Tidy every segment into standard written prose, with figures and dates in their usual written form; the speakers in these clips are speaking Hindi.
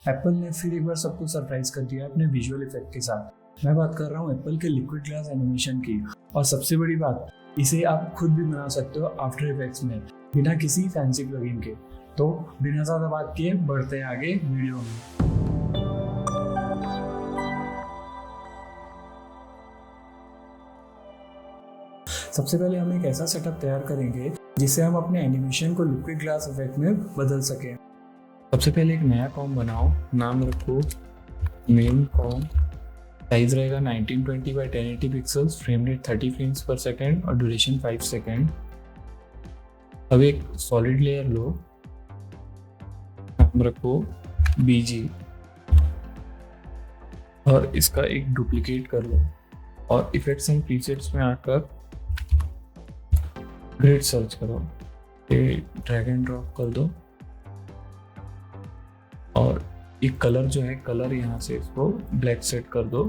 एप्पल ने फिर एक बार सबको सरप्राइज कर दिया अपने विजुअल इफेक्ट के साथ। मैं बात कर रहा हूँ एप्पल के लिक्विड ग्लास एनिमेशन की। और सबसे बड़ी बात, इसे आप खुद भी बना सकते हो आफ्टर इफेक्ट्स में बिना किसी फैंसी प्लगइन के। तो बिना ज़्यादा बात किए बढ़ते हैं आगे वीडियो में। सबसे पहले हम एक ऐसा सेटअप तैयार करेंगे जिससे हम अपने एनिमेशन को लिक्विड ग्लास इफेक्ट में बदल सकें। सबसे पहले एक नया कॉम बनाओ, नाम रखो मेन कॉम। साइज रहेगा 1920 by 1080 pixels, frame rate 30 frames पर सेकेंड और ड्यूरेशन 5 सेकेंड। अब एक सॉलिड लेयर लो, नाम रखो बीजी और इसका एक डुप्लीकेट कर लो और इफेक्ट्स एंड प्रीसेट्स में आकर ग्रिड सर्च करो, ये ड्रैग एंड ड्रॉप कर दो और एक कलर जो है कलर यहाँ से इसको ब्लैक सेट कर दो,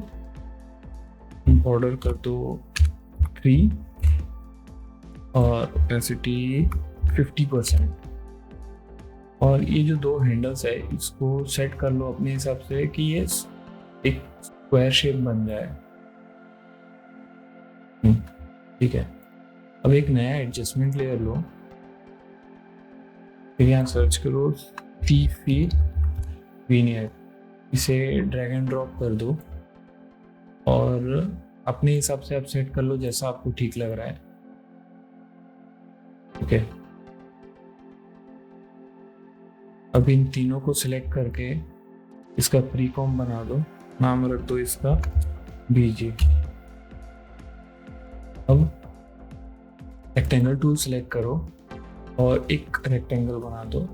बॉर्डर कर दो 3 और ओपेसिटी 50%। और ये जो दो हैंडल्स है इसको सेट कर लो अपने हिसाब से कि ये एक स्क्वायर शेप बन जाए। ठीक है, अब एक नया एडजस्टमेंट लेयर लो, फिर यहाँ सर्च करो CC विनियर, इसे ड्रैग एंड ड्रॉप कर दो और अपने हिसाब से आप सेट कर लो जैसा आपको ठीक लग रहा है। ओके, अब इन तीनों को सिलेक्ट करके इसका प्री कॉम बना दो, नाम रख दो इसका BG। अब रेक्टेंगल टूल सिलेक्ट करो और एक रेक्टेंगल बना दो।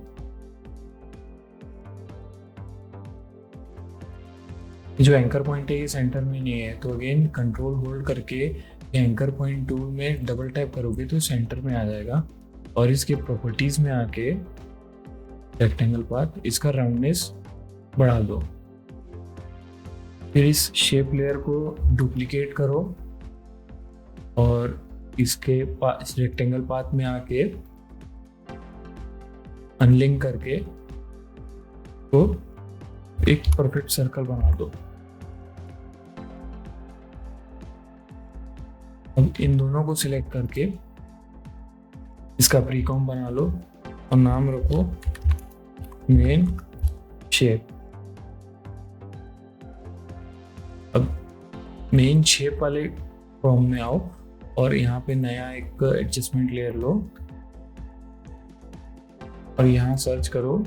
जो एंकर पॉइंट है ये सेंटर में नहीं है, तो अगेन कंट्रोल होल्ड करके एंकर पॉइंट टूल में डबल टैप करोगे तो सेंटर में आ जाएगा। और इसके प्रॉपर्टीज में आके रेक्टेंगल पाथ, इसका राउंडनेस बढ़ा दो। फिर इस शेप लेयर को डुप्लीकेट करो और इसके रेक्टेंगल पाथ में आके अनलिंक करके तो एक परफेक्ट सर्कल बना दो। अब इन दोनों को सिलेक्ट करके इसका प्री कॉम बना लो और नाम रखो मेन शेप। अब मेन शेप वाले कॉम में आओ और यहाँ पे नया एक एडजस्टमेंट लेयर लो और यहाँ सर्च करो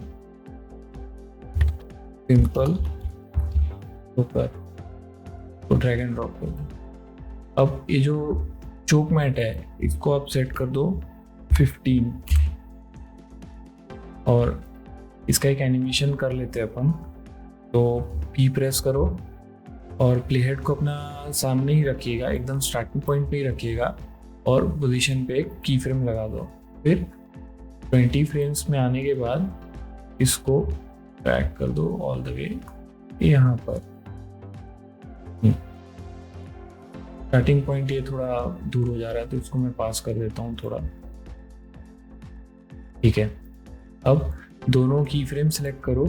सिंपल ऊपर, तो ड्रैग एंड ड्रॉप कर दो। अब ये जो चोक मैट है इसको आप सेट कर दो 15 और इसका एक एनिमेशन कर लेते हैं अपन। तो P प्रेस करो और प्लेहेड को अपना सामने ही रखिएगा, एकदम स्टार्टिंग पॉइंट पे ही रखिएगा और पोजीशन पे एक की फ्रेम लगा दो। फिर 20 फ्रेम्स में आने के बाद इसको ड्रैग कर दो ऑल द वे यहाँ पर। स्टार्टिंग पॉइंट ये थोड़ा दूर हो जा रहा है तो इसको मैं पास कर देता हूँ थोड़ा। ठीक है, अब दोनों की फ्रेम सेलेक्ट करो,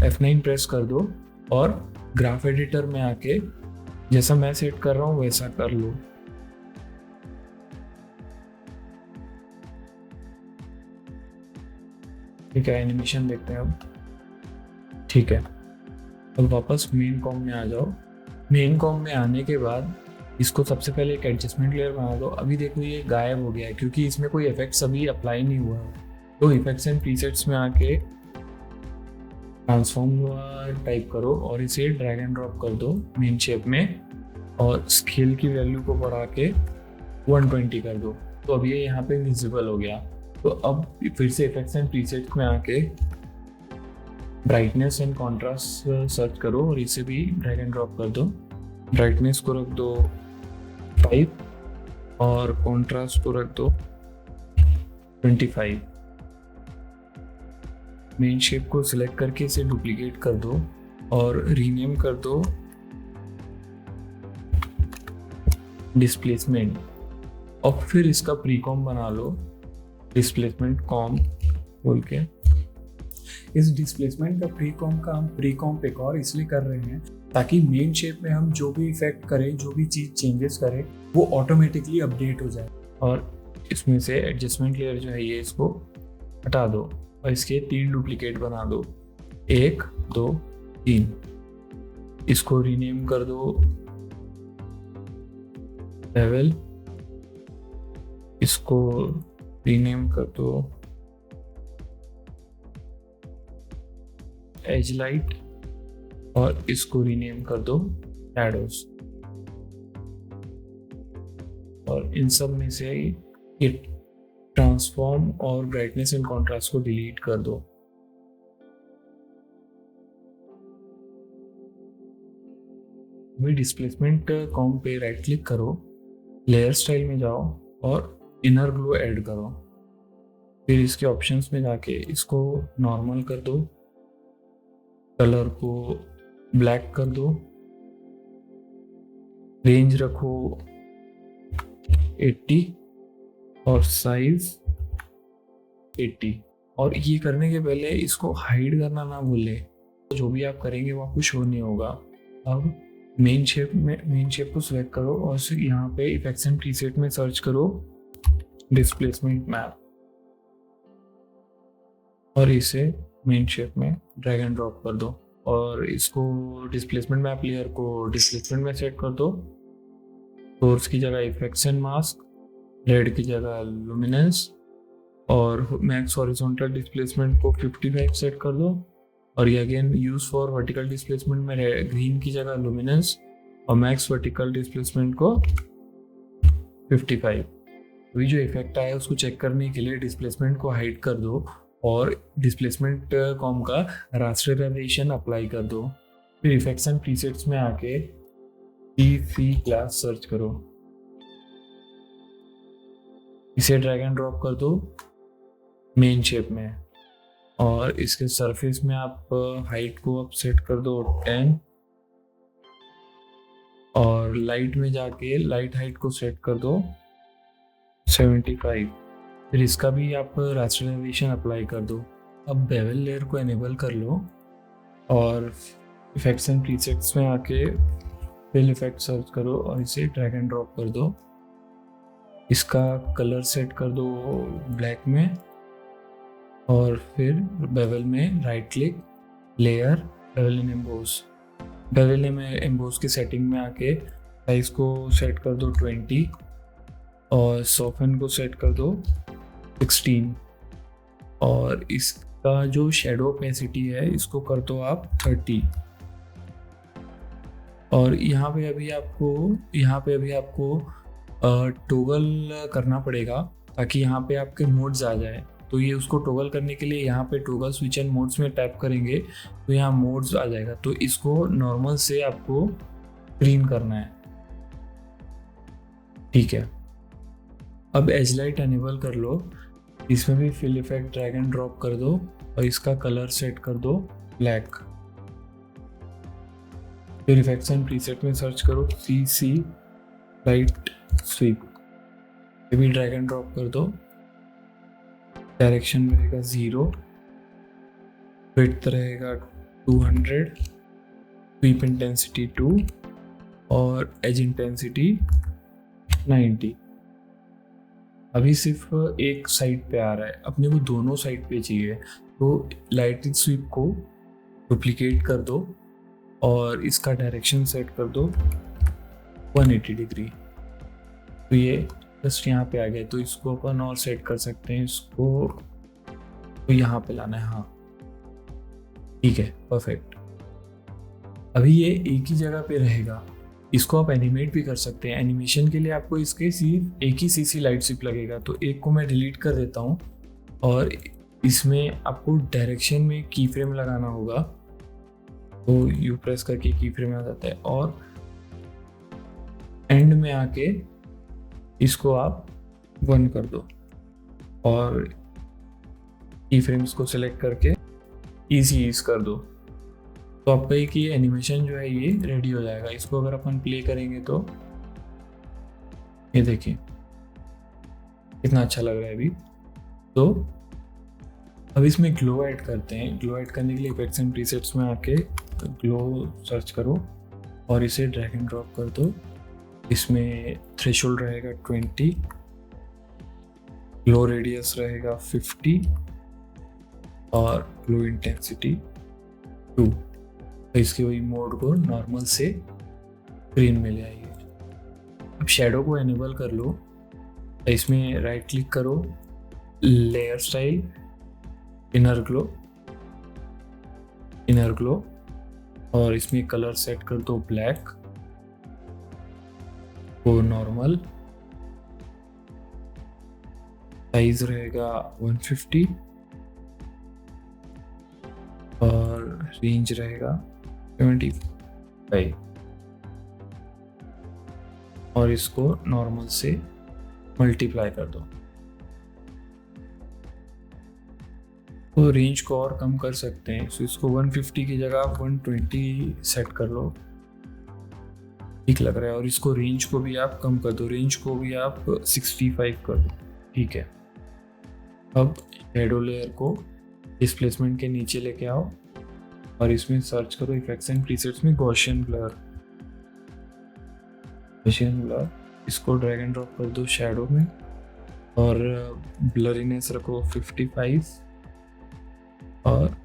F9 प्रेस कर दो और ग्राफ एडिटर में आके जैसा मैं सेट कर रहा हूँ वैसा कर लो। ठीक है, एनिमेशन देखते हैं अब। ठीक है, अब वापस मेन कॉम में आ जाओ। मेन कॉम में आने के बाद इसको सबसे पहले एक एडजस्टमेंट लेयर बना दो। अभी देखो ये गायब हो गया है क्योंकि इसमें कोई इफेक्ट्स अभी अप्लाई नहीं हुआ है। तो इफेक्ट्स एंड प्रीसेट्स में आके ट्रांसफॉर्म हुआ टाइप करो और इसे ड्रैग एंड ड्रॉप कर दो मेन शेप में और स्केल की वैल्यू को बढ़ा के 120 कर दो। तो अब ये यहाँ पे विजिबल हो गया। तो अब फिर से इफेक्ट्स एंड प्रीसेट्स में आके ब्राइटनेस एंड कॉन्ट्रास्ट सर्च करो और इसे भी ड्रैग एंड ड्रॉप कर दो। ब्राइटनेस को रख दो 5 और कॉन्ट्रास्ट को रख दो 25। मेन शेप को सिलेक्ट करके इसे डुप्लीकेट कर दो और रीनेम कर दो डिस्प्लेसमेंट और फिर इसका प्री कॉम बना लो डिस्प्लेसमेंट कॉम बोल के। इस डिस्प्लेसमेंट का प्री कॉम्प का हम प्री कॉम्प एक और इसलिए कर रहे हैं ताकि मेन शेप में हम जो भी इफेक्ट करें, जो भी चीज़ चेंजेस करें, वो ऑटोमेटिकली अपडेट हो जाए। और इसमें से एडजस्टमेंट लेयर जो है ये इसको हटा दो और इसके 3 डुप्लीकेट बना दो, 1 2 3। इसको रीनेम कर दो बेवल, इसको रीनेम कर दो एज लाइट और इसको रीनेम कर दो शैडोज। और इन सब में से ये ट्रांसफॉर्म और ब्राइटनेस एंड कॉन्ट्रास्ट को डिलीट कर दो। अभी डिस्प्लेसमेंट कॉम्प पे राइट क्लिक करो, लेयर स्टाइल में जाओ और इनर ग्लो ऐड करो। फिर इसके ऑप्शंस में जाके इसको नॉर्मल कर दो, कलर को ब्लैक कर दो, रेंज रखो 80 और साइज 80। और ये करने के पहले इसको हाइड करना ना भूले, जो भी आप करेंगे वो आपको शो नहीं होगा। अब मेन शेप को सिलेक्ट करो और यहाँ पे इफेक्ट्स एंड प्रीसेट में सर्च करो डिस्प्लेसमेंट मैप और इसे मेन शेप में ड्रैग एंड ड्रॉप कर दो और इसको डिस्प्लेसमेंट मैप लेयर को डिस्प्लेसमेंट में सेट कर दो। सोर्स की जगह इफेक्ट्स एंड मास्क, रेड की जगह लुमिनेंस और मैक्स हॉरिजॉन्टल डिस्प्लेसमेंट को 55 सेट कर दो। और ये again use for vertical displacement में ग्रीन की जगह लुमिनेंस और मैक्स वर्टिकल डिस्प्लेसमेंट को 55। अभी जो इफेक्ट आया उसको चेक करने के लिए डिस्प्लेसमेंट को हाइड कर दो और डिस्प्लेसमेंट कॉम का रास्टराइजेशन अप्लाई कर दो। फिर इफेक्ट्स एंड प्रीसेट्स में आके सी क्लास सर्च करो, इसे ड्रैग एंड ड्रॉप कर दो मेन शेप में और इसके सरफेस में आप हाइट को अब सेट कर दो 10 और लाइट में जाके लाइट हाइट को सेट कर दो 75। फिर इसका भी आप रास्टराइजेशन अप्लाई कर दो। अब बेवल लेयर को एनेबल कर लो और इफेक्ट्स एंड प्रीसेट्स में आके फिल इफेक्ट सर्च करो और इसे ड्रैग एंड ड्रॉप कर दो। इसका कलर सेट कर दो ब्लैक में और फिर बेवल में राइट क्लिक, लेयर, बेवल इन एम्बोस। बेवल में एम्बोस की सेटिंग में आके साइज को सेट कर दो 20 और सॉफ्टन को सेट कर दो 16 और इसका जो शेडो ओपेसिटी है इसको कर दो आप 30। और यहाँ पे अभी आपको टॉगल करना पड़ेगा ताकि यहाँ पे आपके मोड्स आ जाए। तो ये उसको टॉगल करने के लिए यहाँ पे टॉगल स्विच एंड मोड्स में टैप करेंगे तो यहाँ मोड्स आ जाएगा। तो इसको नॉर्मल से आपको ग्रीन करना है, ठीक है। अब एज लाइट एनेबल कर लो, इसमें भी fill effect drag and drop कर दो और इसका कलर सेट कर दो ब्लैक। फिर इफेक्ट्स एंड प्रीसेट में सर्च करो सी लाइट स्वीप, ये भी ड्रैग एंड ड्रॉप कर दो। डायरेक्शन रहेगा 0, विड्थ रहेगा 200, स्वीप इंटेंसिटी 2 और एज इंटेंसिटी 90। अभी सिर्फ एक साइड पे आ रहा है, अपने को दोनों साइड पे चाहिए तो लाइटिंग स्वीप को डुप्लीकेट कर दो और इसका डायरेक्शन सेट कर दो 180 डिग्री। तो ये जस्ट यहाँ पे आ गया, तो इसको अपन और सेट कर सकते हैं, इसको तो यहाँ पे लाना है, हाँ ठीक है, परफेक्ट। अभी ये एक ही जगह पे रहेगा, इसको आप एनिमेट भी कर सकते हैं। एनिमेशन के लिए आपको इसके सिर्फ एक ही सीसी लाइट स्विप लगेगा, तो एक को मैं डिलीट कर देता हूँ और इसमें आपको डायरेक्शन में की फ्रेम लगाना होगा। तो यू प्रेस करके की फ्रेम आ जाता है और एंड में आके इसको आप 1 कर दो और की फ्रेम्स को सिलेक्ट करके ईज कर दो। तो आपका एक ये एनिमेशन जो है ये रेडी हो जाएगा। इसको अगर अपन प्ले करेंगे तो ये देखिए कितना अच्छा लग रहा है अभी। तो अब इसमें ग्लो ऐड करते हैं। ग्लो ऐड करने के लिए इफेक्ट्स एंड प्रीसेट्स में आके ग्लो सर्च करो और इसे ड्रैग एंड ड्रॉप कर दो। इसमें थ्रेशोल्ड रहेगा 20, ग्लो रेडियस रहेगा 50 और ग्लो इंटेंसिटी 2। तो इसके वही मोड को नॉर्मल से ग्रीन में ले आइए। अब शेडो को एनेबल कर लो। इसमें राइट क्लिक करो, लेयर स्टाइल, इनर ग्लो और इसमें कलर सेट कर दो ब्लैक को नॉर्मल, साइज रहेगा 150 और रेंज रहेगा 75 और इसको नॉर्मल से मल्टीप्लाई कर दो। तो रेंज को और कम कर सकते हैं, तो इसको 150 की जगह आप 120 सेट कर लो, ठीक लग रहा है। और इसको रेंज को भी आप कम कर दो, रेंज को भी आप 65 कर दो, ठीक है। अब शेडो लेयर को डिस्प्लेसमेंट के नीचे लेके आओ और इसमें सर्च करो इफेक्ट्स एंड प्रीसेट्स में गॉसियन ब्लर। इसको ड्रैग एंड ड्रॉप कर दो शेडो में और ब्लरीनेस रखो 55 और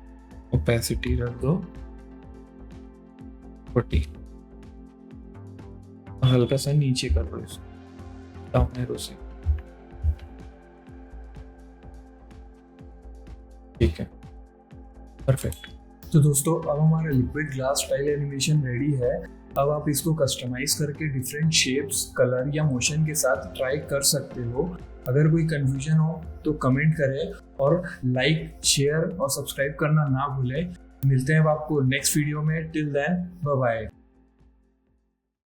ओपेसिटी रख दो 40 और हल्का सा नीचे कर दो इसको डाउन एरो से, ठीक है, परफेक्ट। तो दोस्तों अब हमारा liquid glass style animation ready है। अब आप इसको कस्टमाइज करके डिफरेंट शेप्स, कलर या मोशन के साथ ट्राई कर सकते हो। अगर कोई कंफ्यूजन हो तो कमेंट करें और लाइक, शेयर और सब्सक्राइब करना ना भूलें। मिलते हैं आपको नेक्स्ट वीडियो में। Till then bye bye.